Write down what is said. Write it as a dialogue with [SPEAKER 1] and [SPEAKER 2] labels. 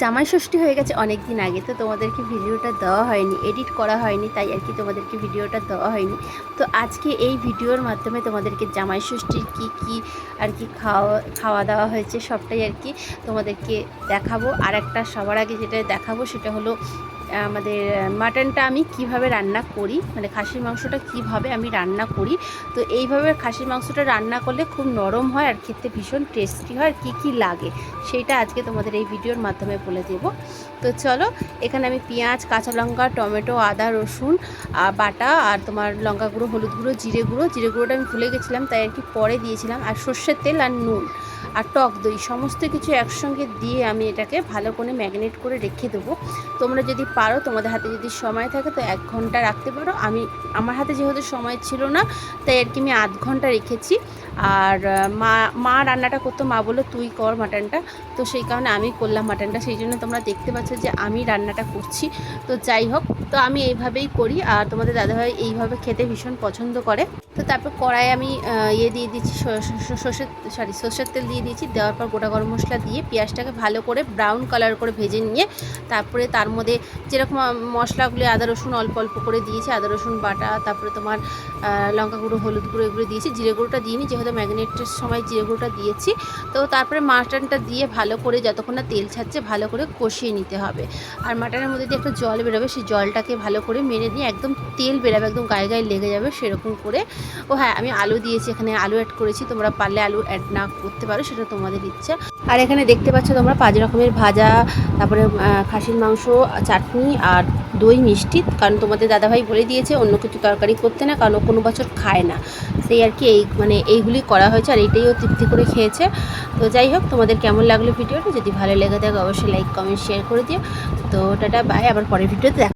[SPEAKER 1] জামাই ষষ্ঠী হয়ে গেছে অনেক দিন আগে, তো তোমাদেরকে ভিডিওটা দেওয়া হয়নি, এডিট করা হয়নি, তাই আর কি তোমাদেরকে ভিডিওটা দেওয়া হয়নি। তো আজকে এই ভিডিওর মাধ্যমে তোমাদেরকে জামাই ষষ্ঠীর কী আর কি খাওয়া দাওয়া হয়েছে সবটাই আর কি তোমাদেরকে দেখাবো। আর একটা সবার আগে যেটা দেখাবো সেটা হলো আমাদের মাটনটা আমি কিভাবে রান্না করি, মানে খাসির মাংসটা কিভাবে আমি রান্না করি। তো এইভাবে খাসির মাংসটা রান্না করলে খুব নরম হয় আর খেতে ভীষণ টেস্টি হয়। আর কী লাগে সেইটা আজকে তোমাদের এই ভিডিওর মাধ্যমে বলে দেব। তো চলো, এখানে আমি পেঁয়াজ, কাঁচা লঙ্কা, টমেটো, আদা, রসুন বাটা, আর তোমার লঙ্কা গুঁড়ো, হলুদ গুঁড়ো, জিরে গুঁড়োটা আমি ভুলে গেছিলাম তাই আর কি পরে দিয়েছিলাম, আর সর্ষের তেল আর নুন আর টক দই সমস্ত কিছু একসঙ্গে দিয়ে আমি এটাকে ভালো করে ম্যারিনেট করে রেখে দেবো। তোমরা যদি পারো, তোমাদের হাতে যদি সময় থাকে তো 1 ঘন্টা রাখতে পারো। আমার হাতে যেহেতু সময় ছিল না তাই আর কি আমি আধ ঘন্টা রেখেছি। আর মা রান্নাটা করতো, মা বললো তুই কর মাটনটা, তো সেই কারণে আমি করলাম মাটনটা, সেই জন্য তোমরা দেখতে পাচ্ছ যে আমি রান্নাটা করছি। তো যাই হোক, তো আমি এইভাবেই করি, আর তোমাদের দাদাভাই এইভাবে খেতে ভীষণ পছন্দ করে। তো তারপর কড়াই আমি দিয়ে দিয়েছি সর্ষের তেল দিয়ে দিয়েছি। দেওয়ার পর গোটা গরম মশলা দিয়ে পেঁয়াজটাকে ভালো করে ব্রাউন কালার করে ভেজে নিয়ে তারপরে তার মধ্যে যেরকম মশলাগুলি আদা রসুন অল্প অল্প করে দিয়েছি, আদা রসুন বাটা, তারপরে তোমার লঙ্কা গুঁড়ো, হলুদ গুঁড়ো এগুলো দিয়েছি। জিরে গুঁড়োটা দিইনি, যেহেতু ম্যারিনেটের সময় জিরে গুঁড়োটা দিয়েছি। তো তারপরে মাটনটা দিয়ে ভালো করে যতক্ষণ না তেল ছাড়ছে ভালো করে কষিয়ে নিতে হবে। আর মাটনের মধ্যে দিয়ে একটা জল বেরোবে, সেই জলটাকে ভালো করে মেরে নিয়ে একদম তেল বেরোবে, একদম গায়ে গায়ে লেগে যাবে সেরকম করে। ও হ্যাঁ, আমি আলু দিয়েছি, এখানে আলু অ্যাড করেছি, তোমরা পারলে আলু অ্যাড না করতে পারো, সেটা তোমাদের ইচ্ছা। আর এখানে দেখতে পাচ্ছ তোমরা 5 রকমের ভাজা, তারপরে খাসির মাংস, চাটনি আর দই মিষ্টি, কারণ তোমাদের দাদাভাই বলে দিয়েছে অন্য কিছু তরকারি করতে না, কারণ কোনো বছর খায় না, সেই আর কি এইগুলি করা হয়েছে, আর এইটাইও তৃপ্তি করে খেয়েছে। তো যাই হোক, তোমাদের কেমন লাগলো ভিডিওটা? যদি ভালো লেগে থাকে অবশ্যই লাইক, কমেন্ট, শেয়ার করে দিও। তো টাটা, বাই, আবার পরের ভিডিওতে দেখা।